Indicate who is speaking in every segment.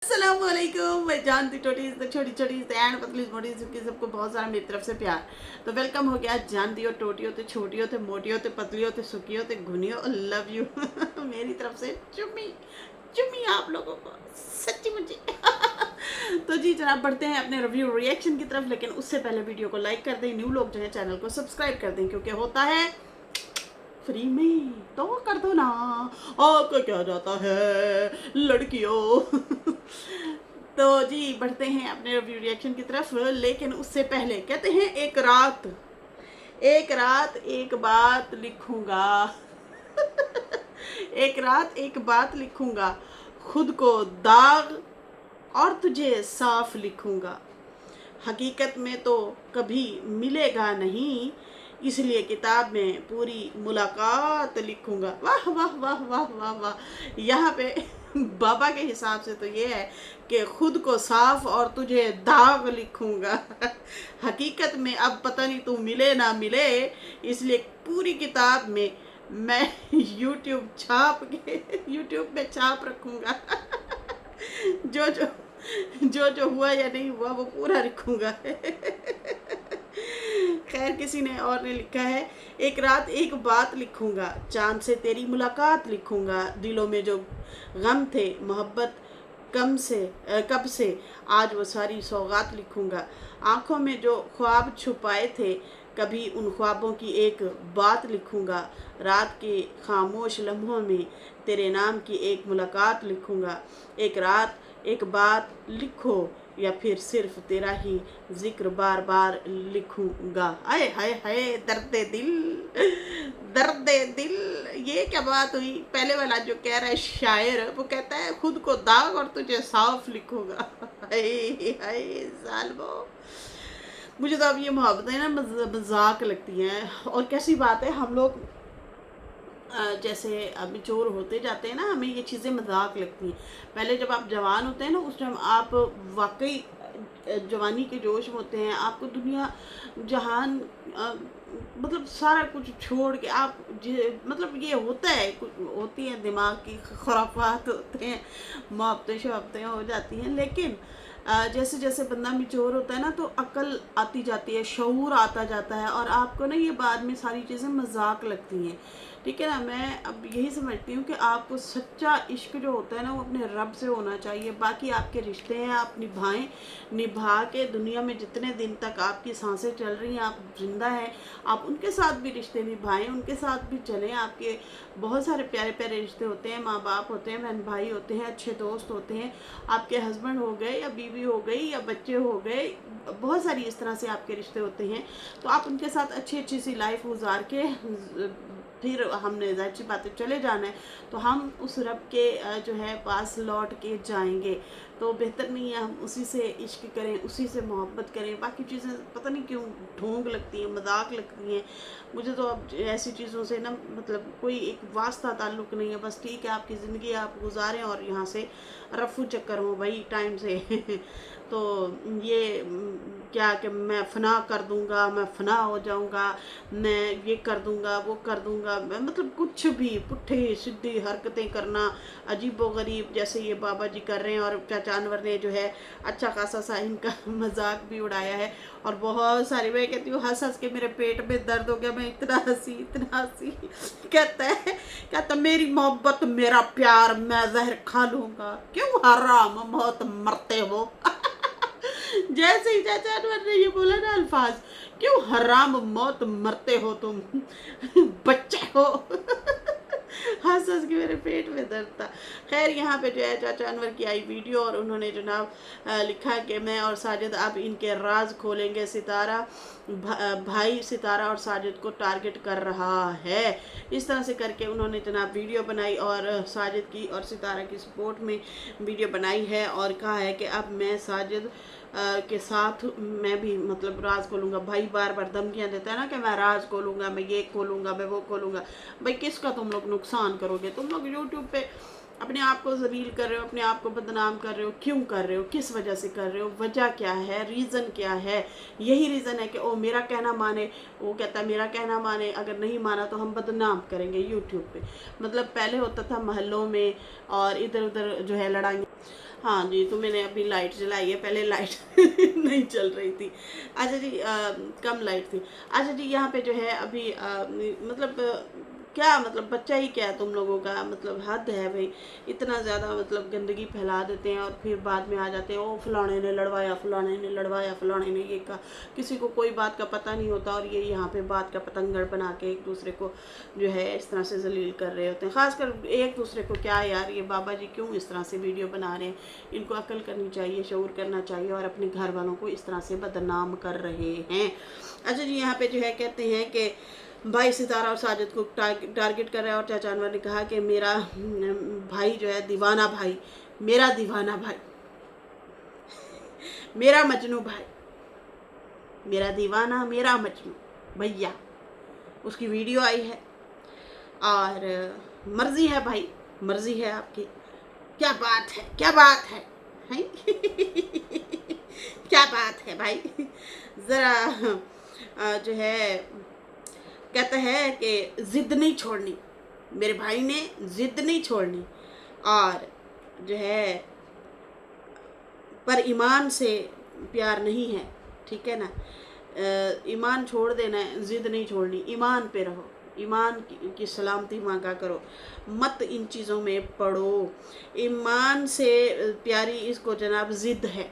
Speaker 1: अस्सलाम वालेकुम। मैं जानती छोटी छोटी छोटी एंड पतली मोटी की सबको बहुत सारा मेरी तरफ से प्यार। तो वेलकम हो गया। जानती हो टोटी होते छोटी होते मोटी होते पतली होते सुखी होते घुनी हो, लव यू। मेरी तरफ से चुम्मी चुम्मी आप लोगों को, सच्ची मुझे। तो जी जनाब बढ़ते हैं अपने रिव्यू रिएक्शन की तरफ, लेकिन उससे पहले वीडियो को लाइक कर दें, न्यू लोग जो है चैनल को सब्सक्राइब कर दें, क्योंकि होता है फ्री में, तो कर दो ना, आपको क्या जाता है लड़कियों। तो जी बढ़ते हैं अपने रिव्यू रिएक्शन की तरफ, लेकिन उससे पहले कहते हैं एक रात एक बात लिखूंगा। एक रात एक बात लिखूंगा, खुद को दाग और तुझे साफ लिखूंगा। हकीकत में तो कभी मिलेगा नहीं, इसलिए किताब में पूरी मुलाकात लिखूंगा। वाह वाह वाह वाह वाह वाह। यहाँ पे बाबा के हिसाब से तो ये है कि खुद को साफ और तुझे दाग लिखूंगा। हकीकत में अब पता नहीं तू मिले ना मिले, इसलिए पूरी किताब में मैं यूट्यूब में छाप रखूंगा। जो जो जो हुआ या नहीं हुआ वो पूरा लिखूंगा। खैर किसी ने और ने लिखा है, एक रात एक बात लिखूंगा, चांद से तेरी मुलाकात लिखूंगा। दिलों में जो गम थे मोहब्बत कब से आज वो सारी सौगात लिखूंगा। आंखों में जो ख्वाब छुपाए थे कभी उन ख्वाबों की एक बात लिखूंगा। रात के खामोश लम्हों में तेरे नाम की एक मुलाकात लिखूंगा। एक रात एक बात लिखो या फिर सिर्फ तेरा ही जिक्र बार बार लिखूंगा। आए हाय हाय, दर्द दिल दर्द दिल। ये क्या बात हुई। पहले वाला जो कह रहा है शायर, वो कहता है खुद को दाग और तुझे साफ लिखूंगा। हाय हाय जालिमो। मुझे तो अब ये मोहब्बतें ना मजाक लगती हैं। और कैसी बात है, हम लोग जैसे अब मैच्योर होते जाते हैं ना, हमें ये चीज़ें मजाक लगती हैं। पहले जब आप जवान होते हैं ना, उस टाइम आप वाकई जवानी के जोश में होते हैं, आपको दुनिया जहान मतलब सारा कुछ छोड़ के आप मतलब ये होता है, कुछ होती हैं दिमाग की खुराफात होते हैं, मुहब्बतें शहब्बतें हो जाती हैं। लेकिन जैसे जैसे बंदा मैच्योर होता है ना, तो अकल आती जाती है, शऊर आता जाता है, और आपको ना ये बाद में सारी चीज़ें मजाक लगती हैं। ठीक है ना। मैं अब यही समझती हूँ कि आपको सच्चा इश्क जो होता है ना, वो अपने रब से होना चाहिए। बाकी आपके रिश्ते हैं, आप निभाएं, निभा के दुनिया में जितने दिन तक आपकी सांसें चल रही हैं, आप जिंदा हैं, आप उनके साथ भी रिश्ते निभाएं, उनके साथ भी चलें। आपके बहुत सारे प्यारे प्यारे रिश्ते होते हैं, माँ बाप होते हैं, बहन भाई होते हैं, अच्छे दोस्त होते हैं, आपके हस्बैंड हो गए या बीवी हो गई या बच्चे हो गए, बहुत सारी इस तरह से आपके रिश्ते होते हैं। तो आप उनके साथ अच्छी अच्छी सी लाइफ गुजार के फिर हमने जाहिर सी बातें चले जाना है, तो हम उस रब के जो है पास लौट के जाएंगे। तो बेहतर नहीं है हम उसी से इश्क करें, उसी से मोहब्बत करें। बाकी चीज़ें पता नहीं क्यों ढोंग लगती हैं, मजाक लगती हैं। मुझे तो अब ऐसी चीज़ों से ना मतलब कोई एक वास्ता ताल्लुक़ नहीं है। बस ठीक है, आपकी ज़िंदगी आप गुजारें और यहाँ से रफू चक्कर हो भाई टाइम से। तो ये क्या कि मैं फ़ना कर दूंगा, मैं फ़ना हो जाऊंगा, मैं ये कर दूंगा वो कर दूंगा, मैं मतलब कुछ भी पुट्ठी सीधी हरकतें करना, अजीब व गरीब जैसे ये बाबा जी कर रहे हैं। और चाचा अनवर ने जो है अच्छा खासा सा इनका मजाक भी उड़ाया है। और बहुत सारी, मैं कहती हूँ हंस हंस के मेरे पेट में दर्द हो गया, मैं इतना हंसी। कहता मेरी मोहब्बत मेरा प्यार मैं जहर खा लूंगा, क्यों हराम मौत मरते हो। जैसे ही चाचा अनवर ने ये बोला ना अल्फाज, क्यों हराम मौत मरते हो तुम, बच्चे हो। हंस हंस के मेरे पेट में दर्द था। खैर यहाँ पे जो है चाचा अनवर की आई वीडियो, और उन्होंने जनाब लिखा कि मैं और साजिद अब इनके राज खोलेंगे। सितारा भाई सितारा और साजिद को टारगेट कर रहा है। इस तरह से करके उन्होंने जनाब वीडियो बनाई और साजिद की और सितारा की सपोर्ट में वीडियो बनाई है, और कहा है कि अब मैं साजिद के साथ मैं भी मतलब राज खोलूंगा। भाई बार बार धमकियां देता है ना कि मैं राज खोलूंगा, मैं ये खोलूंगा, मैं वो खोलूंगा। भाई किसका तुम लोग नुकसान करोगे? तुम लोग यूट्यूब पे अपने आप को जलील कर रहे हो, अपने आप को बदनाम कर रहे हो। क्यों कर रहे हो? किस वजह से कर रहे हो? वजह क्या है? रीज़न क्या है? यही रीज़न है कि ओ मेरा कहना माने, वो कहता है मेरा कहना माने, अगर नहीं माना तो हम बदनाम करेंगे यूट्यूब पे। मतलब पहले होता था महलों में और इधर उधर जो है लड़ाई। हाँ जी, तो मैंने अभी लाइट जलाई है, पहले लाइट नहीं चल रही थी। अच्छा जी, कम लाइट थी। अच्छा जी, यहाँ पे जो है अभी मतलब क्या मतलब बच्चा ही क्या है तुम लोगों का, मतलब हद है भाई। इतना ज़्यादा मतलब गंदगी फैला देते हैं और फिर बाद में आ जाते हैं, ओ फलाने ने लड़वाया, फलाने ने लड़वाया, फलाने ने ये कहा। किसी को कोई बात का पता नहीं होता और ये यहाँ पे बात का पतंगड़ बना के एक दूसरे को जो है इस तरह से जलील कर रहे होते हैं। खासकर एक दूसरे को, क्या यार ये बाबा जी क्यों इस तरह से वीडियो बना रहे हैं, इनको अक्ल करनी चाहिए, शऊर करना चाहिए, और अपने घर वालों को इस तरह से बदनाम कर रहे हैं। अच्छा जी, यहाँ पे जो है कहते हैं कि भाई सितारा और साजिद को टारगेट कर रहा है, और चाचा अनवर ने कहा कि मेरा भाई जो है दीवाना भाई, मेरा दीवाना भाई, मेरा मजनू भाई, मेरा दीवाना मेरा मजनू भैया, उसकी वीडियो आई है। और मर्जी है भाई, मर्जी है आपकी। क्या बात है, क्या बात है, हैं? क्या बात है भाई। ज़रा जो है कहता है कि ज़िद नहीं छोड़नी, मेरे भाई ने ज़िद नहीं छोड़नी, और जो है पर ईमान से प्यार नहीं है, ठीक है ना। ईमान छोड़ देना है, ज़िद नहीं छोड़नी, ईमान पे रहो, ईमान की सलामती मांगा करो, मत इन चीज़ों में पड़ो। ईमान से प्यारी इसको जनाब ज़िद है,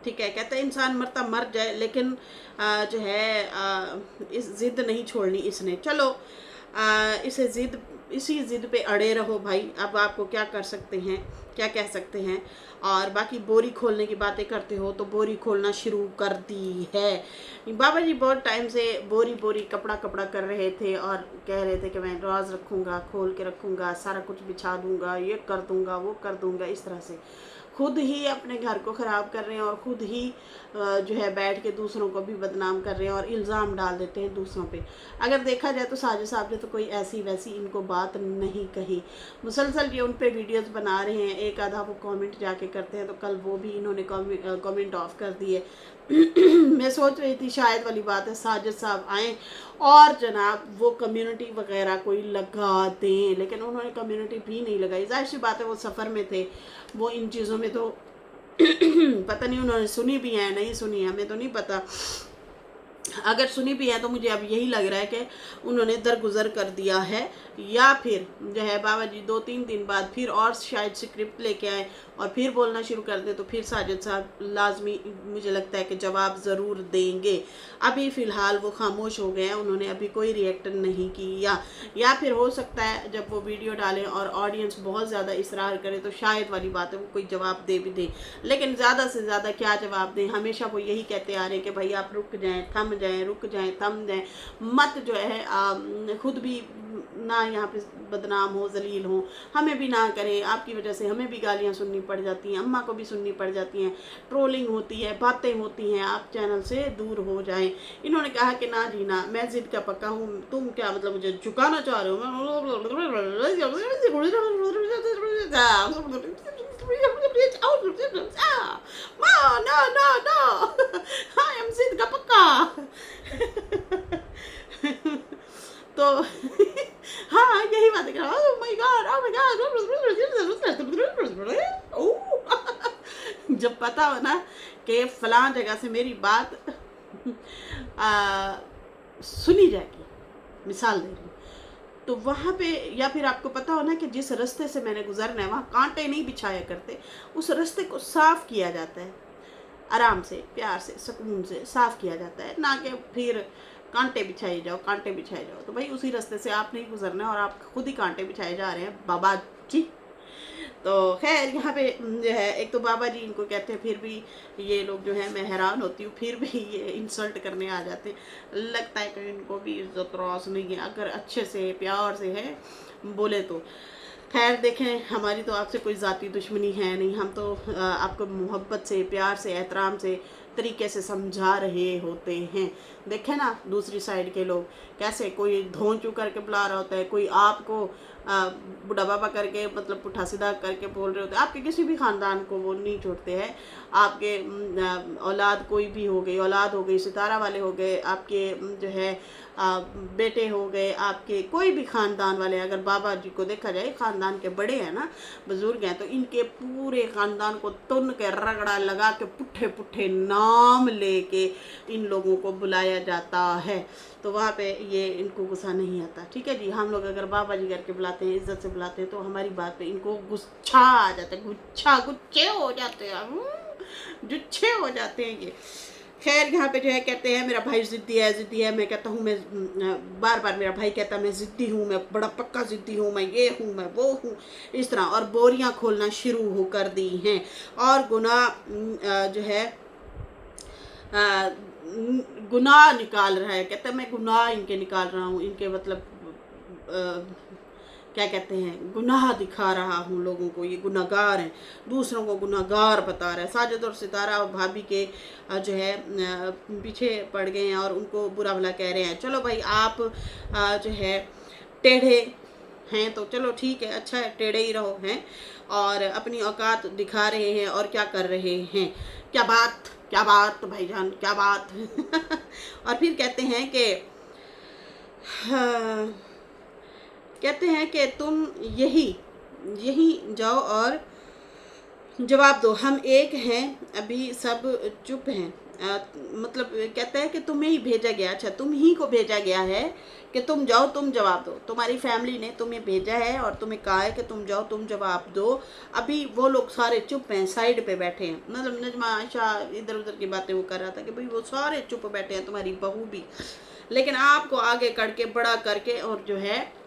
Speaker 1: ठीक है। कहते हैं इंसान मरता मर जाए, लेकिन जो है इस ज़िद नहीं छोड़नी इसने। चलो इसे ज़िद, इसी ज़िद पे अड़े रहो भाई। अब आपको क्या कर सकते हैं, क्या कह सकते हैं। और बाकी बोरी खोलने की बातें करते हो तो बोरी खोलना शुरू कर दी है। बाबा जी बहुत टाइम से बोरी बोरी कपड़ा कपड़ा कर रहे थे और कह रहे थे कि मैं राज रखूँगा, खोल के रखूँगा, सारा कुछ बिछा दूँगा, ये कर दूँगा, वो कर दूँगा। इस तरह से खुद ही अपने घर को ख़राब कर रहे हैं और ख़ुद ही जो है बैठ के दूसरों को भी बदनाम कर रहे हैं और इल्ज़ाम डाल देते हैं दूसरों पे। अगर देखा जाए तो साजिद साहब ने तो कोई ऐसी वैसी इनको बात नहीं कही, मुसलसल ये उन पे वीडियोस बना रहे हैं। एक आधा वो कमेंट जाके करते हैं, तो कल वो भी इन्होंने कमेंट ऑफ कर दिए। मैं सोच रही थी शायद वाली बात है साजिद साहब आएँ और जनाब वो कम्युनिटी वगैरह कोई लगा दें, लेकिन उन्होंने कम्युनिटी भी नहीं लगाई। जाहिर सी बात है वो सफ़र में थे, वो इन चीज़ों में तो पता नहीं उन्होंने सुनी भी है नहीं सुनी है, हमें तो नहीं पता। अगर सुनी भी है तो मुझे अब यही लग रहा है कि उन्होंने दरगुजर कर दिया है, या फिर जो है बाबा जी 2-3 दिन बाद फिर और शायद स्क्रिप्ट लेके आए और फिर बोलना शुरू कर दे, तो फिर साजिद साहब लाजमी मुझे लगता है कि जवाब ज़रूर देंगे। अभी फ़िलहाल वो खामोश हो गए हैं, उन्होंने अभी कोई रिएक्ट नहीं किया। या फिर हो सकता है जब वो वीडियो डालें और ऑडियंस बहुत ज़्यादा इसरार करे तो शायद वाली बात है वो कोई जवाब दे भी दें, लेकिन ज़्यादा से ज़्यादा क्या जवाब दें। हमेशा वो यही कहते आ रहे हैं कि भाई आप रुक जाएँ, थम जाएँ, रुक जाएँ, थम जाएँ, मत जो है खुद भी ना यहाँ पे बदनाम हो, जलील हो, हमें भी ना करें। आपकी वजह से हमें भी गालियाँ सुननी पड़ जाती हैं, अम्मा को भी सुननी पड़ जाती हैं, ट्रोलिंग होती है, बातें होती हैं, आप चैनल से दूर हो जाएं। इन्होंने कहा कि ना जी ना, मैं जिद का पक्का हूँ, तुम क्या मतलब मुझे झुकाना चाह रहे हो। No, no, no, I am जिद का पक्का। तो हाँ यही बात है। Oh my God, oh my God. जब पता हो ना कि फलां जगह से मेरी बात सुनी जाएगी, मिसाल दे रही हूँ, तो वहाँ पे, या फिर आपको पता हो ना कि जिस रास्ते से मैंने गुजरना है वहाँ कांटे नहीं बिछाया करते, उस रास्ते को साफ़ किया जाता है, आराम से, प्यार से, सुकून से साफ़ किया जाता है, ना कि फिर कांटे बिछाए जाओ, कांटे बिछाए जाओ। तो भाई उसी रास्ते से आप नहीं गुजरना है और आप खुद ही कांटे बिछाए जा रहे हैं बाबा जी। तो खैर यहाँ पे जो है एक तो बाबा जी इनको कहते हैं, फिर भी ये लोग जो है मैं हैरान होती हूँ, फिर भी ये इंसल्ट करने आ जाते हैं। लगता है कि इनको भी इज्जत रास नहीं है, अगर अच्छे से प्यार से है बोले तो। खैर देखें, हमारी तो आपसे कोई ज़ाती दुश्मनी है नहीं, हम तो आपको मोहब्बत से, प्यार से, एहतराम से तरीके से समझा रहे होते हैं। देखे ना दूसरी साइड के लोग कैसे, कोई धोंचू करके बुला रहा होता है, कोई आपको बूढ़ा बाबा करके मतलब पुट्ठा सीधा करके बोल रहे होते हैं। आपके किसी भी ख़ानदान को वो नहीं छोड़ते हैं। आपके औलाद कोई भी हो गई, औलाद हो गई, सितारा वाले हो गए, आपके जो है बेटे हो गए, आपके कोई भी ख़ानदान वाले, अगर बाबा जी को देखा जाए ख़ानदान के बड़े हैं ना, बुज़ुर्ग हैं, तो इनके पूरे ख़ानदान को तुन के रगड़ा लगा के पुट्ठे पुट्ठे नाम लेके इन लोगों को बुलाया जाता है। तो वहाँ पे ये इनको गुस्सा नहीं आता। ठीक है जी, हम लोग अगर बाबा जी करके बुलाते हैं, इज्जत से बुलाते हैं, तो हमारी बात पे इनको गुस्सा आ जाता है, गुच्छे हो जाते हैं, गुच्छे हो जाते हैं ये। खैर यहाँ पे जो है कहते हैं मेरा भाई ज़िद्दी है। मैं कहता हूँ, मैं बार बार मेरा भाई कहता है मैं ज़िद्दी हूँ, मैं बड़ा पक्का ज़िद्दी हूँ, मैं ये हूँ, मैं वो हूँ, इस तरह। और बोरियाँ खोलना शुरू हो कर दी हैं। और गुनाह जो है गुनाह निकाल रहा है। कहता है मैं गुनाह इनके निकाल रहा हूँ, इनके मतलब क्या कहते हैं, गुनाह दिखा रहा हूँ लोगों को, ये गुनाहगार हैं, दूसरों को गुनाहगार बता रहा है। साजिद और सितारा और भाभी के जो है पीछे पड़ गए हैं और उनको बुरा भला कह रहे हैं। चलो भाई, आप जो है टेढ़े हैं तो चलो ठीक है, अच्छा है, टेढ़े ही रहो हैं, और अपनी औकात दिखा रहे हैं। और क्या कर रहे हैं, क्या बात भाईजान, क्या बात। और फिर कहते हैं कि तुम यही जाओ और जवाब दो, हम एक हैं, अभी सब चुप हैं। मतलब कहता है कि तुम्हें ही भेजा गया, अच्छा तुम ही को भेजा गया है कि तुम जाओ, तुम जवाब दो। तुम्हारी फैमिली ने तुम्हें भेजा है और तुम्हें कहा है कि तुम जाओ, तुम जवाब दो। अभी वो लोग सारे चुप हैं, साइड पे बैठे हैं। मतलब नजमा आयशा इधर उधर की बातें वो कर रहा था कि भाई वो सारे चुप बैठे हैं, तुम्हारी बहू भी, लेकिन आपको आगे करके बड़ा करके और जो है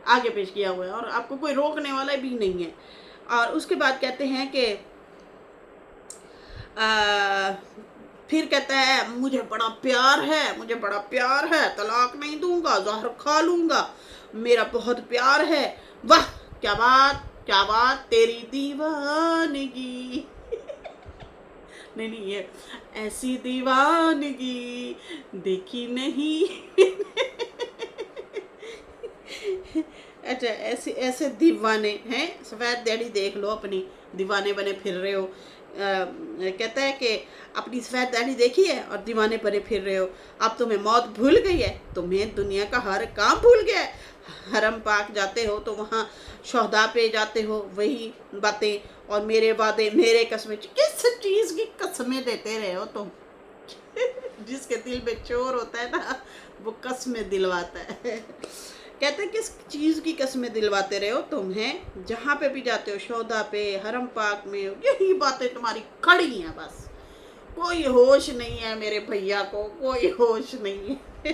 Speaker 1: आगे पेश किया हुआ है, और आपको कोई रोकने वाला भी नहीं है। और उसके बाद कहते हैं कि फिर कहता है मुझे बड़ा प्यार है, तलाक नहीं दूंगा, जहर खा लूंगा, मेरा बहुत प्यार है। वाह क्या बात तेरी दीवानगी। नहीं, ये ऐसी दीवानगी देखी नहीं। अच्छा, ऐसे दीवाने हैं, सफ़ेद दाढ़ी देख लो अपनी, दीवाने बने फिर रहे हो। कहता है कि अपनी सफ़ेद दाढ़ी देखी है और दीवाने बने फिर रहे हो। अब तुम्हें मौत भूल गई है, तुम्हें दुनिया का हर काम भूल गया है। हरम पाक जाते हो तो वहाँ शोहदा पे जाते हो, वही बातें और मेरे वादे, मेरे कस्में। किस चीज़ की कस्में देते रहे हो तुम? जिसके दिल में चोर होता है ना, वो कस्में दिलवाता है। कहते हैं किस चीज़ की कस्में दिलवाते रहे हो तुम, हैं जहाँ पे भी जाते हो, शोहदा पे, हरम पाक में, यही बातें तुम्हारी खड़ी हैं बस। कोई होश नहीं है मेरे भैया को, कोई होश नहीं है।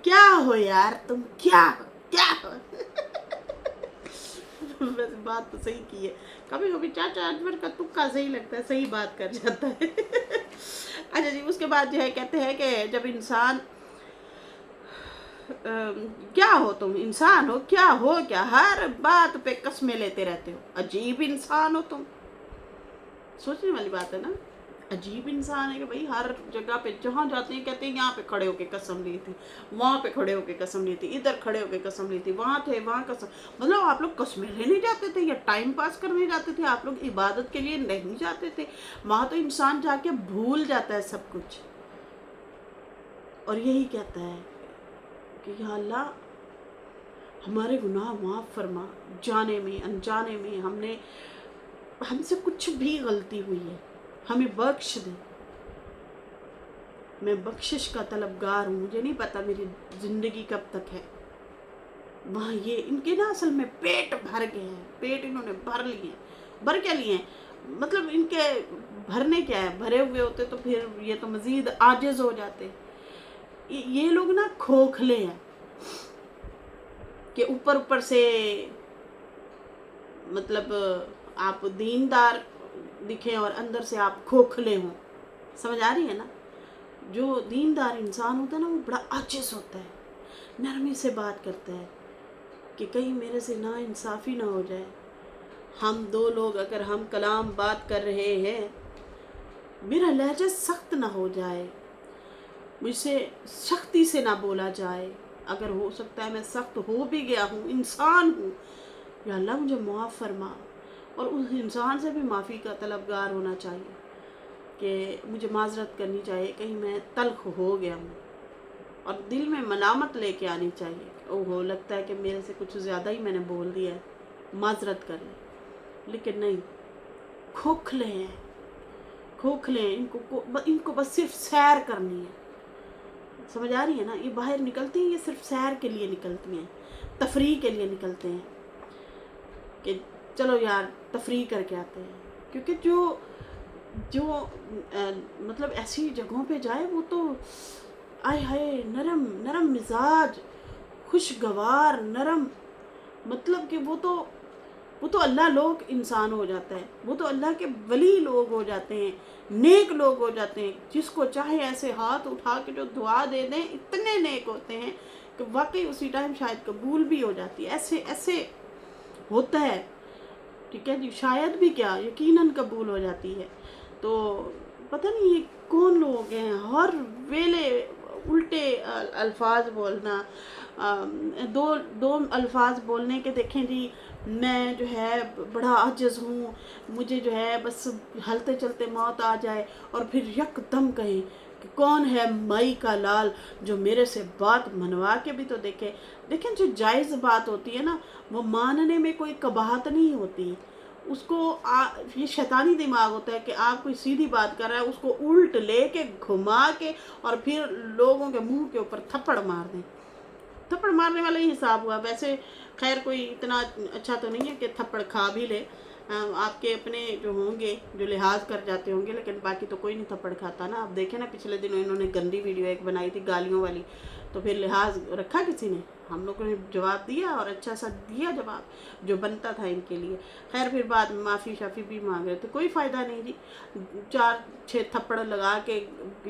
Speaker 1: क्या हो यार तुम, क्या हो। बस बात तो सही की है, कभी कभी चाचा अजमर का तुक्का सही लगता है, सही बात कर जाता है। अच्छा जी, उसके बाद जो है कहते हैं कि जब इंसान क्या हो तुम, इंसान हो क्या, हर बात पे कस्में लेते रहते हो, अजीब इंसान हो तुम। सोचने वाली बात है ना, अजीब इंसान है कि भाई हर जगह पे जहाँ जाते हैं कहते हैं यहाँ पे खड़े होके कसम ली थी, वहाँ पे खड़े होके कसम ली थी, इधर खड़े होके कसम ली थी, वहाँ थे वहाँ कसम। मतलब आप लोग कस्में लेने जाते थे या टाइम पास करने जाते थे? आप लोग इबादत के लिए नहीं जाते थे? वहाँ तो इंसान जाके भूल जाता है सब कुछ, और यही कहता है कि या अल्लाह हमारे गुनाह माफ़ फरमा, जाने में अनजाने में हमसे कुछ भी गलती हुई है, हमें बख्श दे। मैं बख्शिश का तलबगार हूँ, मुझे नहीं पता मेरी ज़िंदगी कब तक है। वहाँ ये इनके ना असल में पेट भर गए हैं, पेट इन्होंने भर लिए हैं। भर क्या लिए हैं, मतलब इनके भरने क्या है, भरे हुए होते तो फिर ये तो मज़ीद आजिज़ हो जाते। ये लोग ना खोखले हैं कि ऊपर से मतलब आप दीनदार दिखें और अंदर से आप खोखले हों। समझ आ रही है ना? जो दीनदार इंसान होता है ना, वो बड़ा आजिज़ होता है, नरमी से बात करता है कि कहीं मेरे से ना इंसाफ़ी ना हो जाए। हम दो लोग अगर हम कलाम बात कर रहे हैं, मेरा लहजा सख्त ना हो जाए, मुझसे सख्ती से ना बोला जाए। अगर हो सकता है मैं सख्त हो भी गया हूँ, इंसान हूँ, या अल्लाह मुझे माफ़ फरमा। और उस इंसान से भी माफ़ी का तलबगार होना चाहिए कि मुझे माजरत करनी चाहिए, कहीं मैं तल्ख हो गया हूँ। और दिल में मलामत लेके आनी चाहिए, ओहो लगता है कि मेरे से कुछ ज़्यादा ही मैंने बोल दिया है, माजरत कर ले। लेकिन नहीं, खोखले हैं, खोखले हैं, इनको बस सिर्फ सैर करनी है। समझ आ रही है ना? ये बाहर निकलती हैं, ये सिर्फ सैर के लिए निकलती हैं, तफरीह के लिए निकलते हैं कि चलो यार तफरीह करके आते हैं। क्योंकि जो जो मतलब ऐसी जगहों पे जाए वो तो आय हाय नरम नरम मिजाज, खुशगवार नरम, मतलब कि वो तो अल्लाह लोग इंसान हो जाता है, वो तो अल्लाह के वली लोग हो जाते हैं, नेक लोग हो जाते हैं। जिसको चाहे ऐसे हाथ उठा के जो दुआ दे दें, इतने नेक होते हैं कि वाकई उसी टाइम शायद कबूल भी हो जाती है। ऐसे ऐसे होता है, ठीक है जी, शायद भी क्या यकीनन कबूल हो जाती है। तो पता नहीं ये कौन लोग हैं, हर वेले उल्टे अल्फाज बोलना। दो दो अल्फाज बोलने के देखें जी, मैं जो है बड़ा आजिज़ हूँ, मुझे जो है बस हलते चलते मौत आ जाए, और फिर यकदम कहें कि कौन है मई का लाल जो मेरे से बात मनवा के भी तो देखे। देखें जो जायज़ बात होती है ना, वो मानने में कोई कबाहत नहीं होती। उसको ये शैतानी दिमाग होता है कि आप कोई सीधी बात कर रहा है, उसको उल्ट लेके घुमा के और फिर लोगों के मुंह के ऊपर थप्पड़ मार दें। थप्पड़ मारने वाला ही हिसाब हुआ। वैसे खैर कोई इतना अच्छा तो नहीं है कि थप्पड़ खा भी ले, आपके अपने जो होंगे जो लिहाज कर जाते होंगे, लेकिन बाकी तो कोई नहीं थप्पड़ खाता ना। आप देखें ना, पिछले दिनों इन्होंने गंदी वीडियो एक बनाई थी गालियों वाली, तो फिर लिहाज रखा किसी ने? हम लोगों ने जवाब दिया, और अच्छा सा दिया जवाब जो बनता था इनके लिए। खैर फिर बाद में माफ़ी शाफ़ी भी मांग रहे थे, कोई फ़ायदा नहीं जी। 4-6 थप्पड़ लगा के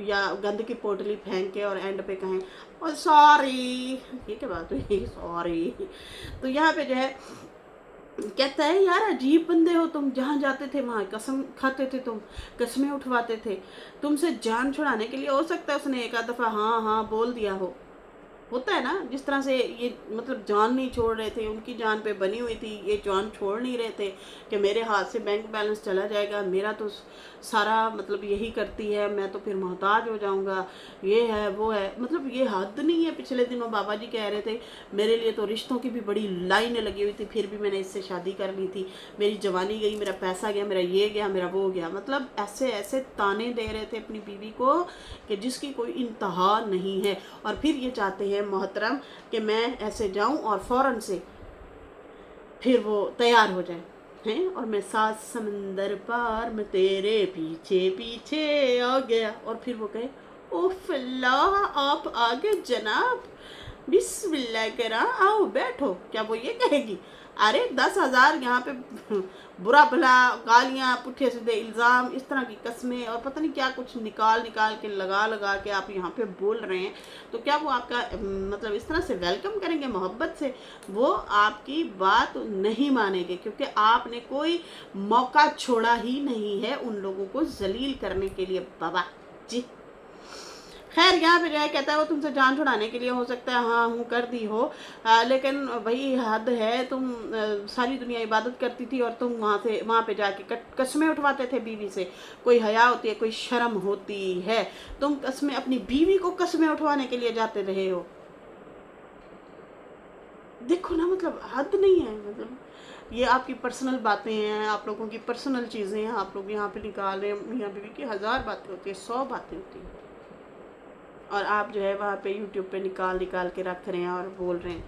Speaker 1: या गंद की पोटली फेंक के और एंड पे कहें और सॉरी, ये क्या बात हुई सॉरी। तो यहाँ पे जो है कहता है यार अजीब बंदे हो तुम, जहाँ जाते थे वहाँ कसम खाते थे, तुम कस्में उठवाते थे, तुमसे जान छुड़ाने के लिए हो सकता है उसने एक आध दफ़ा हाँ हाँ बोल दिया हो। होता है ना, जिस तरह से ये मतलब जान नहीं छोड़ रहे थे, उनकी जान पे बनी हुई थी, ये जान छोड़ नहीं रहे थे कि मेरे हाथ से बैंक बैलेंस चला जाएगा, मेरा तो सारा मतलब यही करती है, मैं तो फिर मोहताज हो जाऊंगा, ये है वो है। मतलब ये हद नहीं है। पिछले दिनों बाबा जी कह रहे थे मेरे लिए तो रिश्तों की भी बड़ी लाइन लगी हुई थी, फिर भी मैंने इससे शादी कर ली थी, मेरी जवानी गई, मेरा पैसा गया, मेरा ये गया, मेरा वो गया। मतलब ऐसे ऐसे ताने दे रहे थे अपनी बीवी को कि जिसकी कोई इंतहा नहीं है। और फिर ये चाहते हैं मोहतरम कि मैं ऐसे जाऊं और फ़ौरन से फिर वो तैयार हो जाए हैं, और मैं 7 समंदर पार में तेरे पीछे पीछे आ गया, और फिर वो कहे ओ अल्लाह आप आगे जनाब, बिस्मिल्लाह करा आओ बैठो। क्या वो ये कहेगी? अरे 10,000 यहाँ पे बुरा भला गालियाँ, पुट्ठे सीधे इल्ज़ाम, इस तरह की कस्में और पता नहीं क्या कुछ निकाल निकाल के लगा के आप यहाँ पे बोल रहे हैं, तो क्या वो आपका मतलब इस तरह से वेलकम करेंगे मोहब्बत से? वो आपकी बात नहीं मानेंगे, क्योंकि आपने कोई मौका छोड़ा ही नहीं है उन लोगों को जलील करने के लिए बाबा जी। खैर यहाँ पे जो है कहता है वो तुमसे जान छुड़ाने के लिए हो सकता है हाँ हूँ कर दी हो, लेकिन भाई हद है। तुम सारी दुनिया इबादत करती थी और तुम वहाँ पे जाके कस्में उठवाते थे बीवी से। कोई हया होती है, कोई शर्म होती है? तुम कस्में अपनी बीवी को कस्में उठवाने के लिए जाते रहे हो। देखो ना, मतलब हद नहीं है। मतलब ये आपकी पर्सनल बातें हैं, आप लोगों की पर्सनल चीज़ें हैं, आप लोग यहाँ पे निकाल रहे हैं। मियाँ बीवी की 1000 बातें होती है, 100 बातें होती हैं, और आप जो है वहाँ पे यूट्यूब पे निकाल के रख रहे हैं और बोल रहे हैं।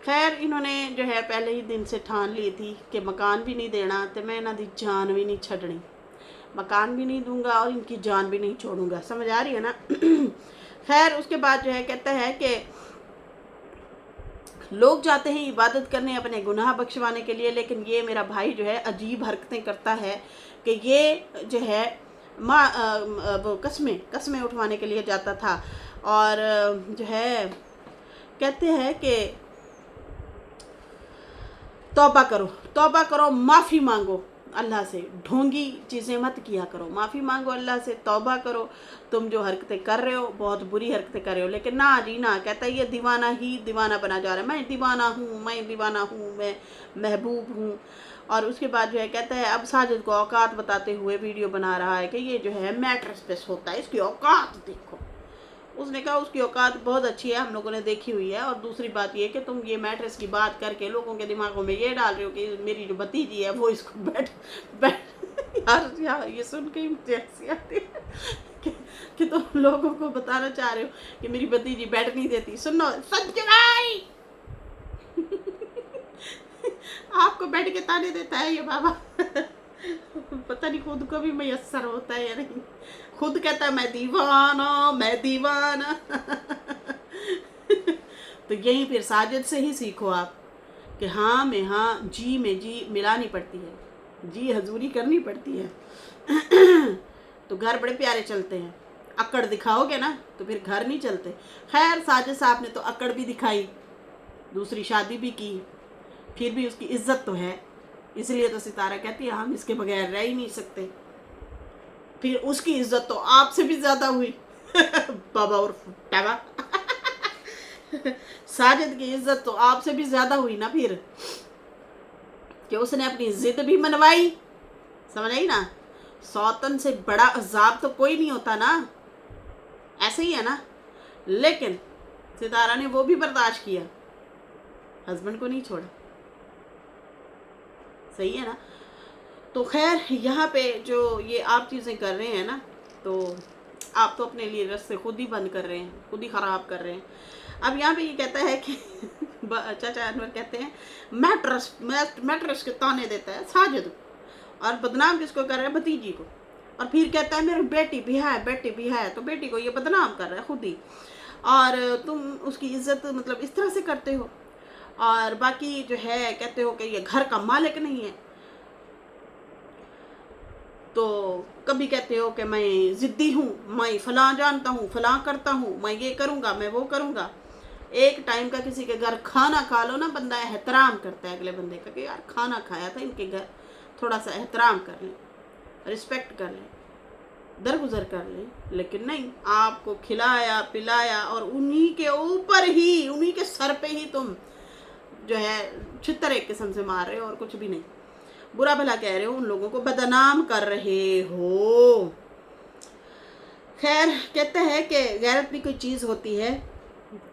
Speaker 1: खैर इन्होंने जो है पहले ही दिन से ठान ली थी कि मकान भी नहीं देना, तो मैं इन्हों की जान भी नहीं छड़नी, मकान भी नहीं दूंगा और इनकी जान भी नहीं छोड़ूंगा। समझ आ रही है ना? खैर उसके बाद जो है कहता है कि लोग जाते हैं इबादत करने अपने गुनाह बख्शवाने के लिए, लेकिन ये मेरा भाई जो है अजीब हरकतें करता है कि ये जो है वो कस्में उठवाने के लिए जाता था, और जो है कहते हैं कि तौबा करो माफ़ी मांगो, अल्लाह से ढोंगी चीज़ें मत किया करो, माफ़ी मांगो अल्लाह से, तौबा करो। तुम जो हरकतें कर रहे हो बहुत बुरी हरकतें कर रहे हो, लेकिन ना जी ना, कहता है ये दीवाना ही दीवाना बना जा रहा है, मैं दीवाना हूँ, मैं दीवाना हूँ, मैं महबूब हूँ। और उसके बाद जो है कहता है अब साजिद को औकात बताते हुए वीडियो बना रहा है कि ये जो है मैट्रेस पे सोता है, इसकी औकात देखो। उसने कहा उसकी औकात बहुत अच्छी है, हम लोगों ने देखी हुई है। और दूसरी बात ये कि तुम ये मैट्रेस की बात करके लोगों के दिमागों में ये डाल रहे हो कि मेरी जो भतीजी है वो इसको बैठ बैठ यार ये सुन के ही मुझे हंसी आती है कि तुम लोगों को बताना चाह रहे हो कि मेरी भतीजी बैठ नहीं देती। सुनो सच्चाई आपको बैठ के ताने देता है ये बाबा पता नहीं खुद को भी मैसर होता है या नहीं। खुद कहता है मैं दीवाना, मैं दीवाना तो यही फिर साजिद से ही सीखो आप कि हाँ में हाँ, जी में जी मिलानी पड़ती है, जी हजूरी करनी पड़ती है तो घर बड़े प्यारे चलते हैं। अकड़ दिखाओगे ना तो फिर घर नहीं चलते। खैर साजिद साहब ने तो अकड़ भी दिखाई, दूसरी शादी भी की, फिर भी उसकी इज्जत तो है, इसलिए तो सितारा कहती है हम इसके बगैर रह ही नहीं सकते। फिर उसकी इज्जत तो आपसे भी ज्यादा हुई बाबा और टावा साजिद की इज्जत तो आपसे भी ज्यादा हुई ना फिर, कि उसने अपनी जिद भी मनवाई, समझ आई ना। सौतन से बड़ा अजाब तो कोई नहीं होता ना, ऐसे ही है ना। लेकिन सितारा ने वो भी बर्दाश्त किया, हस्बैंड को नहीं छोड़ा, सही है ना। तो खैर यहाँ पे जो ये आप चीज़ें कर रहे हैं ना, तो आप तो अपने लिए रास्ते खुद ही बंद कर रहे हैं, खुद ही ख़राब कर रहे हैं। अब यहाँ पे ये कहता है कि चाचा अनवर कहते हैं मैट्रेस के ताने देता है साजिद, और बदनाम किसको कर रहा है, भतीजी को। और फिर कहता है मेरी बेटी भी है, बेटी भी है, तो बेटी को ये बदनाम कर रहा है खुद ही। और तुम उसकी इज्जत मतलब इस तरह से करते हो। और बाकी जो है कहते हो कि ये घर का मालिक नहीं है, तो कभी कहते हो कि मैं ज़िद्दी हूँ, मैं फलां जानता हूँ, फलां करता हूँ, मैं ये करूँगा, मैं वो करूँगा। एक टाइम का किसी के घर खाना खा लो ना, बंदा एहतराम करता है अगले बंदे का कि यार खाना खाया था इनके घर, थोड़ा सा एहतराम कर लें, रिस्पेक्ट कर लें, दरगुजर कर लें। लेकिन नहीं, आपको खिलाया पिलाया और उन्हीं के ऊपर ही, उन्हीं के सर पे ही तुम जो है छितर एक किस्म से मार रहे हो और कुछ भी नहीं, बुरा भला कह रहे हो, उन लोगों को बदनाम कर रहे हो। खैर कहते हैं कि गैरत भी कोई चीज़ होती है,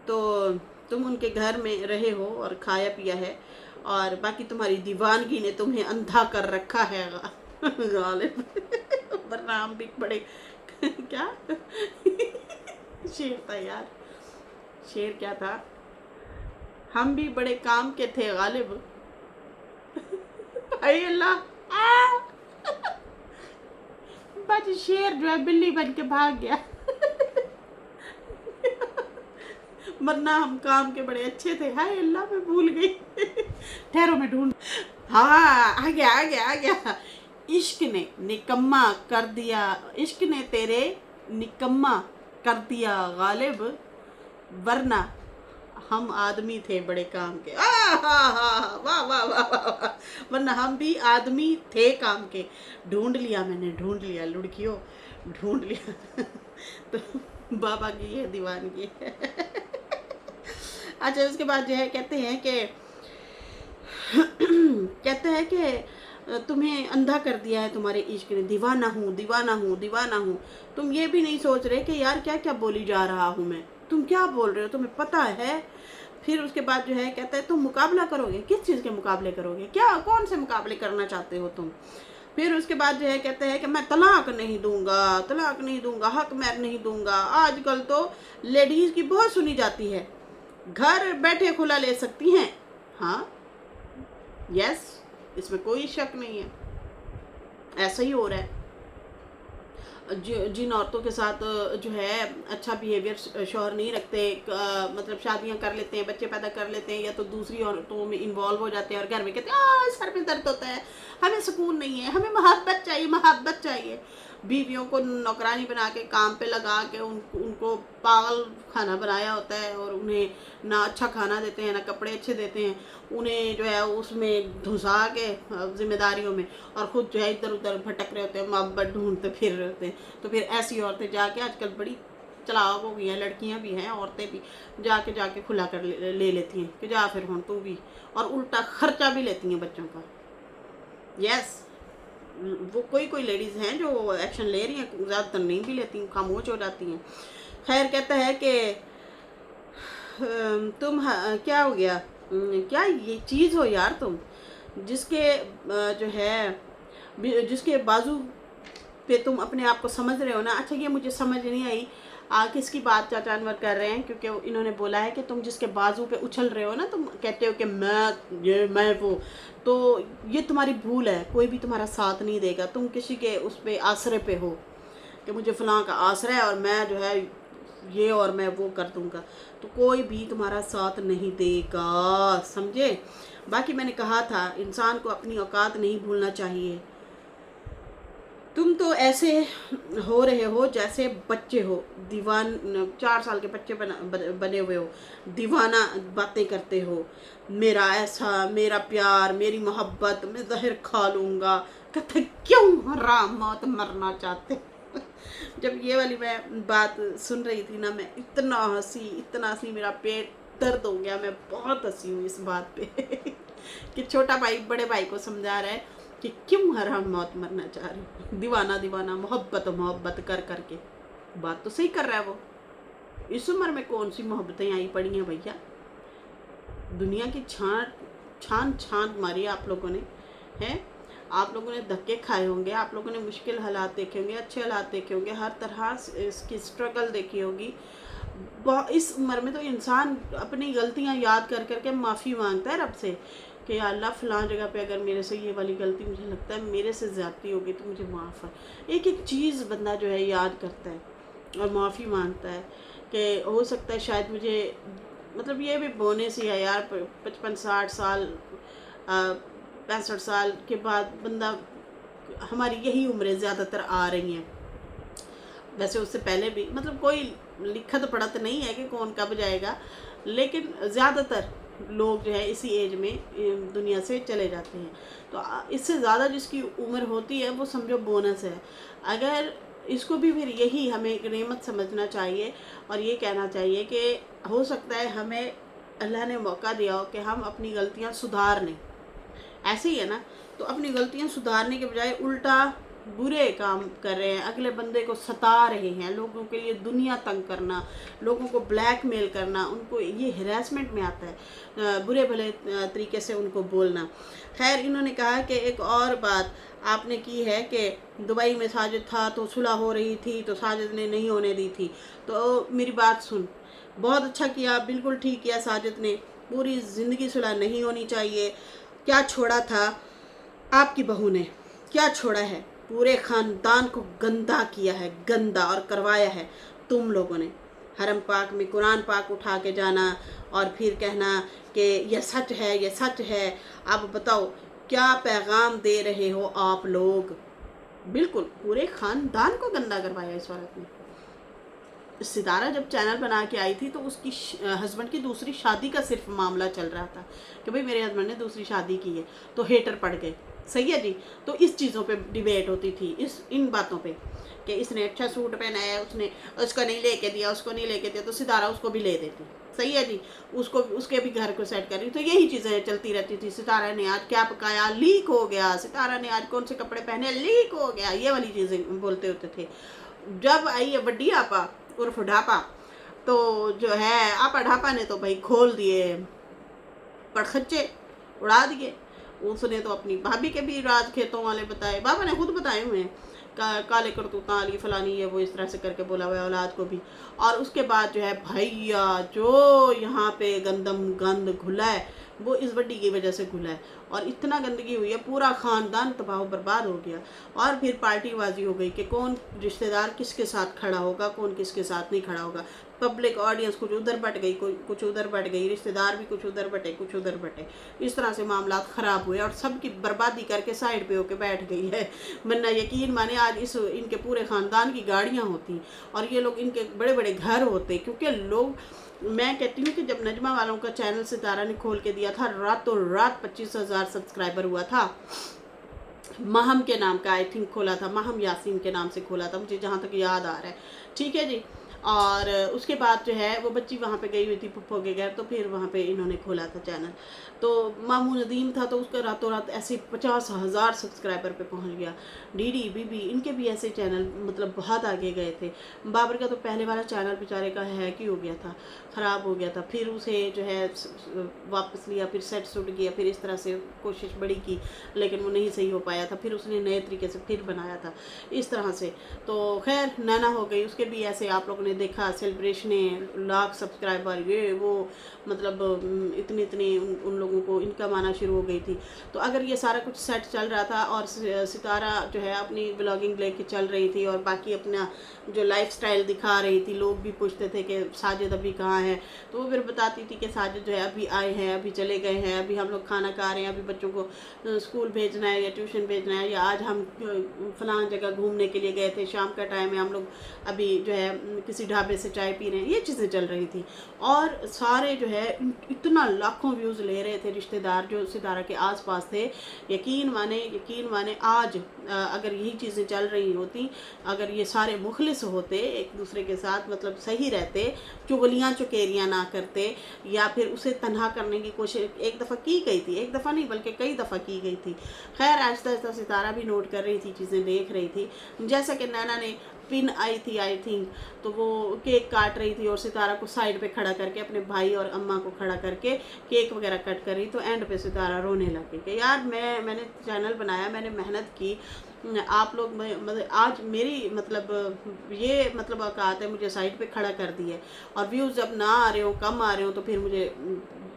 Speaker 1: तो तुम उनके घर में रहे हो और खाया पिया है, और बाकी तुम्हारी दीवानगी ने तुम्हें अंधा कर रखा है गालिब बदनाम भी बड़े क्या शेर था यार, शेर क्या था, हम भी बड़े काम के थे गालिब अल्लाह बच शेर जो है बिल्ली बन के भाग गया वरना हम काम के बड़े अच्छे थे। हाय अल्लाह मैं भूल गई ठहरो मैं ढूंढ, हाँ आ गया। इश्क ने निकम्मा कर दिया, इश्क ने तेरे निकम्मा कर दिया गालिब, वरना हम आदमी थे बड़े काम के। वाह वाह वाह वाह, वरना हम भी आदमी थे काम के। ढूंढ लिया मैंने, ढूंढ लिया लुड़कियों, ढूंढ लिया तो बाबा की ये दीवानगी है अच्छा उसके बाद जो है कहते हैं कि तुम्हें अंधा कर दिया है तुम्हारे इश्क ने, दीवाना हूँ दीवाना हूँ दीवाना हूँ। तुम ये भी नहीं सोच रहे कि यार क्या क्या बोली जा रहा हूँ मैं, तुम क्या बोल रहे हो, तुम्हें पता है। फिर उसके बाद जो है कहता है तुम मुकाबला करोगे, किस चीज़ के मुकाबले करोगे, क्या कौन से मुकाबले करना चाहते हो तुम। फिर उसके बाद जो है कहते हैं कि मैं तलाक नहीं दूंगा, हक मैं नहीं दूंगा। आजकल तो लेडीज़ की बहुत सुनी जाती है, घर बैठे खुला ले सकती हैं, हाँ यस, इसमें कोई शक नहीं है, ऐसा ही हो रहा है। जिन औरतों के साथ जो है अच्छा बिहेवियर शौहर नहीं रखते, मतलब शादियां कर लेते हैं, बच्चे पैदा कर लेते हैं, या तो दूसरी औरतों में इन्वॉल्व हो जाते हैं और घर में कहते हैं सर में दर्द होता है, हमें सुकून नहीं है, हमें मोहब्बत चाहिए, बीवियों को नौकरानी बना के काम पे लगा के उनको पागल खाना बनाया होता है, और उन्हें ना अच्छा खाना देते हैं, ना कपड़े अच्छे देते हैं, उन्हें जो है उसमें घुसा के जिम्मेदारियों में, और ख़ुद जो है इधर उधर भटक रहे होते हैं, मोहब्बत ढूंढते फिर रहे होते हैं। तो फिर ऐसी औरतें जाके आजकल बड़ी चालाक हो गई हैं, लड़कियां भी हैं, औरतें भी जाके खुला कर ले लेती हैं कि जा फिर तू भी, और उल्टा खर्चा भी लेती हैं बच्चों का। यस, वो कोई लेडीज़ हैं जो एक्शन ले रही हैं, ज़्यादातर नहीं भी लेती, खामोश हो जाती हैं। खैर, कहता है कि क्या हो गया, क्या ये चीज़ हो यार तुम, जिसके जो है जिसके बाजू पे तुम अपने आप को समझ रहे हो ना। अच्छा, ये मुझे समझ नहीं आई किसकी बात चाचा अनवर कर रहे हैं, क्योंकि इन्होंने बोला है कि तुम जिसके बाजू पे उछल रहे हो ना, तुम कहते हो कि मैं वो, तो ये तुम्हारी भूल है। कोई भी तुम्हारा साथ नहीं देगा, तुम किसी के उस पे आसरे पे हो कि मुझे फ़लाँ का आसरा है और मैं जो है ये और मैं वो कर दूंगा, तो कोई भी तुम्हारा साथ नहीं देगा, समझे। बाकी मैंने कहा था, इंसान को अपनी औकात नहीं भूलना चाहिए। तुम तो ऐसे हो रहे हो जैसे बच्चे हो, दीवान 4 साल के बच्चे बने हुए हो, दीवाना बातें करते हो, मेरा ऐसा, मेरा प्यार, मेरी मोहब्बत, मैं जहर खा लूँगा। कहते क्यों हराम मौत मरना चाहते। जब ये वाली मैं बात सुन रही थी ना, मैं इतना हंसी, मेरा पेट दर्द हो गया। मैं बहुत हंसी हूँ इस बात पे कि छोटा भाई बड़े भाई को समझा रहा है कि क्यों हराम मौत मरना चाह रही हो, दीवाना मोहब्बत कर करके। बात तो सही कर रहा है वो। इस उम्र में कौन सी मोहब्बतें आई पड़ी हैं भैया। दुनिया की छान मारी आप लोगों ने, है। आप लोगों ने धक्के खाए होंगे, आप लोगों ने मुश्किल हालात देखे होंगे, अच्छे हालात देखे होंगे, हर तरह इसकी स्ट्रगल देखी होगी। इस उम्र में तो इंसान अपनी गलतियां याद कर करके माफ़ी मांगता है रब से कि या अल्लाह फ़लाँ जगह पे अगर मेरे से ये वाली गलती, मुझे लगता है मेरे से ज़्यादती होगी तो मुझे माफ़ है। एक एक चीज़ बंदा जो है याद करता है और माफ़ी मांगता है कि हो सकता है शायद मुझे, मतलब ये भी बोनस ही है यार, 55-60 साल 65 साल के बाद बंदा, हमारी यही उम्रें ज़्यादातर आ रही हैं। वैसे उससे पहले भी, मतलब कोई लिखत पढ़त नहीं है कि कौन कब जाएगा, लेकिन ज़्यादातर लोग जो है इसी एज में दुनिया से चले जाते हैं। तो इससे ज़्यादा जिसकी उम्र होती है वो समझो बोनस है। अगर इसको भी फिर यही हमें एक नेमत समझना चाहिए और ये कहना चाहिए कि हो सकता है हमें अल्लाह ने मौका दिया हो कि हम अपनी गलतियां सुधार लें। ऐसे ही है ना, तो अपनी गलतियां सुधारने के बजाय उल्टा बुरे काम कर रहे हैं, अगले बंदे को सता रहे हैं, लोगों के लिए दुनिया तंग करना, लोगों को ब्लैकमेल करना, उनको ये हिरासमेंट में आता है, बुरे भले तरीके से उनको बोलना। खैर, इन्होंने कहा कि एक और बात आपने की है कि दुबई में साजिद था तो सुलह हो रही थी तो साजिद ने नहीं होने दी थी। तो मेरी बात सुन, बहुत अच्छा किया, बिल्कुल ठीक किया साजिद ने, पूरी ज़िंदगी सुलह नहीं होनी चाहिए। क्या छोड़ा था आपकी बहू ने, क्या छोड़ा है, पूरे ख़ानदान को गंदा किया है, गंदा, और करवाया है तुम लोगों ने। हरम पाक में कुरान पाक उठा के जाना और फिर कहना कि यह सच है, यह सच है। अब बताओ क्या पैगाम दे रहे हो आप लोग। बिल्कुल पूरे ख़ानदान को गंदा करवाया इस औरत ने। सितारा जब चैनल बना के आई थी तो उसकी हस्बैंड की दूसरी शादी का सिर्फ मामला चल रहा था कि भाई मेरे हस्बैंड ने दूसरी शादी की है, तो हेटर पड़ गए। सही है जी। तो इस चीज़ों पे डिबेट होती थी, इन बातों पे कि इसने अच्छा सूट पहना है, उसने उसको नहीं लेके दिया, उसको नहीं लेके दिया, तो सितारा उसको भी ले देती। सही है जी। उसको उसके भी घर को सेट कर रही, तो यही चीज़ें चलती रहती थी। सितारा ने आज क्या पकाया, लीक हो गया। सितारा ने आज कौन से कपड़े पहने, लीक हो गया। ये वाली चीज़ें बोलते होते थे। जब आई है बड्डी आपा उर्फ ढापा, तो जो है आपा ढापा ने तो भाई खोल दिए पड़खच्चे, उड़ा दिए। उसने तो अपनी भाभी के भी राज खेतों वाले बताए, बाबा ने खुद बताए हुए हैं, काले करतूता वाली फलानी है वो, इस तरह से करके बोला हुआ औलाद को भी। और उसके बाद जो है भैया जो यहाँ पे गंद घुला है, वो इस बड्डी की वजह से खुला है। और इतना गंदगी हुई है, पूरा ख़ानदान तबाह बर्बाद हो गया। और फिर पार्टीबाजी हो गई कि कौन रिश्तेदार किसके साथ खड़ा होगा, कौन किसके साथ नहीं खड़ा होगा। पब्लिक ऑडियंस कुछ उधर बट गई, कुछ उधर बट गई, रिश्तेदार भी कुछ उधर बटे, कुछ उधर बटे। इस तरह से मामला ख़राब हुए और सबकी बर्बादी करके साइड पे होके बैठ गई है। वरना यकीन माने आज इनके पूरे ख़ानदान की गाड़ियाँ होती और ये लोग, इनके बड़े बड़े घर होते। क्योंकि लोग, मैं कहती हूँ कि जब नजमा वालों का चैनल सितारा ने खोल के दिया था, रातों रात 25,000 सब्सक्राइबर हुआ था। महम के नाम का आई थिंक खोला था, महम यासीन के नाम से खोला था, मुझे जहाँ तक याद आ रहा है। ठीक है जी। और उसके बाद जो है वो बच्ची वहाँ पे गई हुई थी पुप्पो के घर, तो फिर वहाँ पे इन्होंने खोला था चैनल। तो मामू नदीम था, तो उसका रातों रात ऐसे 50,000 सब्सक्राइबर पे पहुँच गया। डीडी बीबी इनके भी ऐसे चैनल मतलब बहुत आगे गए थे। बाबर का तो पहले वाला चैनल बेचारे का हैक ही हो गया था, ख़राब हो गया था। फिर उसे जो है वापस लिया, फिर सेट सुट किया, फिर इस तरह से कोशिश बड़ी की, लेकिन वो नहीं सही हो पाया था। फिर उसने नए तरीके से फिर बनाया था इस तरह से। तो खैर नैना हो गई, उसके भी ऐसे आप लोगों ने देखा सेलिब्रेशनें, लाख सब्सक्राइबर, ये वो, मतलब इतनी इतनी उन लोगों को इनकम आना शुरू हो गई थी। तो अगर ये सारा कुछ सेट चल रहा था और सितारा जो है अपनी ब्लॉगिंग लेके चल रही थी और बाकी अपना जो लाइफस्टाइल दिखा रही थी, लोग भी पूछते थे कि साजिद अभी कहाँ है, तो वो फिर बताती थी कि साजिद जो है अभी आए हैं, अभी चले गए हैं, अभी हम लोग खाना खा रहे हैं, अभी बच्चों को स्कूल भेजना है या ट्यूशन भेजना है, या आज हम फलां जगह घूमने के लिए गए थे, शाम का टाइम है, हम लोग अभी जो है किसी ढाबे से चाय पी रहे हैं। ये चीज़ें चल रही थी और सारे जो है इतना लाखों व्यूज़ ले रहे थे रिश्तेदार जो सितारा के आसपास थे। यकीन माने आज अगर यही चीज़ें चल रही होती, अगर ये सारे मुखलिस होते, एक दूसरे के साथ मतलब सही रहते, चुगलियाँ चुकेरियाँ ना करते, या फिर उसे तन्हा करने की कोशिश एक दफ़ा की गई थी, एक दफ़ा नहीं बल्कि कई दफ़ा की गई थी। खैर आहिस्ता आहिस्ता सितारा भी नोट कर रही थी, चीज़ें देख रही थी। जैसा कि नैना ने पिन आई थी आई थिंक, तो वो केक काट रही थी और सितारा को साइड पे खड़ा करके, अपने भाई और अम्मा को खड़ा करके केक वगैरह कट कर रही, तो एंड पे सितारा रोने लगी कि यार मैंने चैनल बनाया, मैंने मेहनत की, आप लोग मतलब आज मेरी मतलब ये मतलब औकात है, मुझे साइड पे खड़ा कर दिया और व्यूज़ जब ना आ रहे हो, कम आ रहे हो, तो फिर मुझे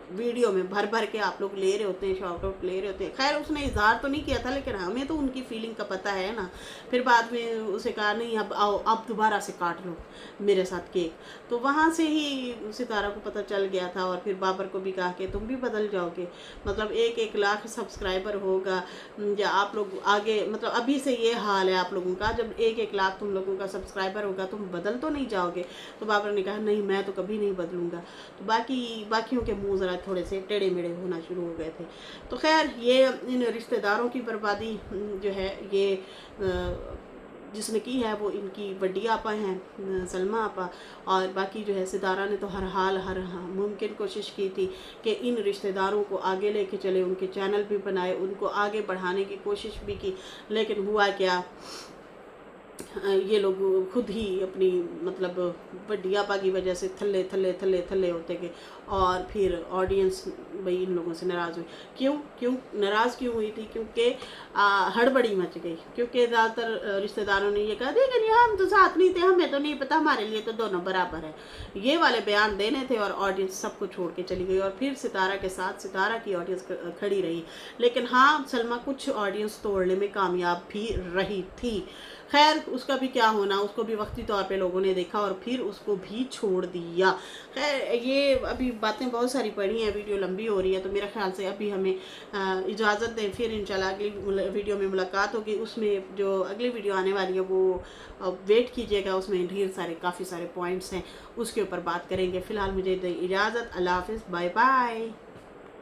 Speaker 1: वीडियो में भर भर के आप लोग ले रहे होते हैं, शॉर्ट आउट ले रहे होते हैं। खैर उसने इजहार तो नहीं किया था, लेकिन हमें तो उनकी फीलिंग का पता है ना। फिर बाद में उसे कहा नहीं अब आओ, अब दोबारा से काट लो मेरे साथ केक। तो वहाँ से ही सितारा को पता चल गया था और फिर बाबर को भी कहा कि तुम भी बदल जाओगे, मतलब 1-1 लाख सब्सक्राइबर होगा या आप लोग आगे, मतलब अभी से ये हाल है आप लोगों का, जब 1-1 लाख तुम लोगों का सब्सक्राइबर होगा तुम बदल तो नहीं जाओगे। तो बाबर ने कहा नहीं मैं तो कभी नहीं बदलूंगा। तो बाकियों के मुँह ज़रा थोड़े से टेढ़े मेढ़े होना शुरू हो गए थे। तो खैर ये इन रिश्तेदारों की बर्बादी जो है ये जिसने की है वो इनकी बड्डी आपा हैं, सलमा आपा। और बाकी जो है सितारा ने तो हर मुमकिन कोशिश की थी कि इन रिश्तेदारों को आगे लेके चले, उनके चैनल भी बनाए, उनको आगे बढ़ाने की कोशिश भी की, लेकिन हुआ क्या, ये लोग खुद ही अपनी मतलब बड्डियापा की वजह से थल्ले होते गए और फिर ऑडियंस भाई इन लोगों से नाराज़ हुई। क्यों नाराज़ क्यों हुई थी? क्योंकि हड़बड़ी मच गई, क्योंकि ज़्यादातर रिश्तेदारों ने ये कहा देखिए नहीं हम तो साथ नहीं थे, हमें तो नहीं पता, हमारे लिए तो दोनों बराबर है, ये वाले बयान देने थे और ऑडियंस सबको छोड़ के चली गई। और फिर सितारा के साथ सितारा की ऑडियंस खड़ी रही, लेकिन हाँ सलमा कुछ ऑडियंस तोड़ने में कामयाब भी रही थी। खैर उसका भी क्या होना, उसको भी वक्ती तौर पे लोगों ने देखा और फिर उसको भी छोड़ दिया। खैर ये अभी बातें बहुत सारी पड़ी हैं, वीडियो लंबी हो रही है, तो मेरा ख्याल से अभी हमें इजाज़त दें, फिर इंशाल्लाह अगली वीडियो में मुलाकात होगी। उसमें जो अगली वीडियो आने वाली है वो वेट कीजिएगा, उसमें ढेर सारे काफ़ी सारे पॉइंट्स हैं, उसके ऊपर बात करेंगे। फ़िलहाल मुझे दें इजाज़त, अल्लाह हाफ़िज़, बाय बाय।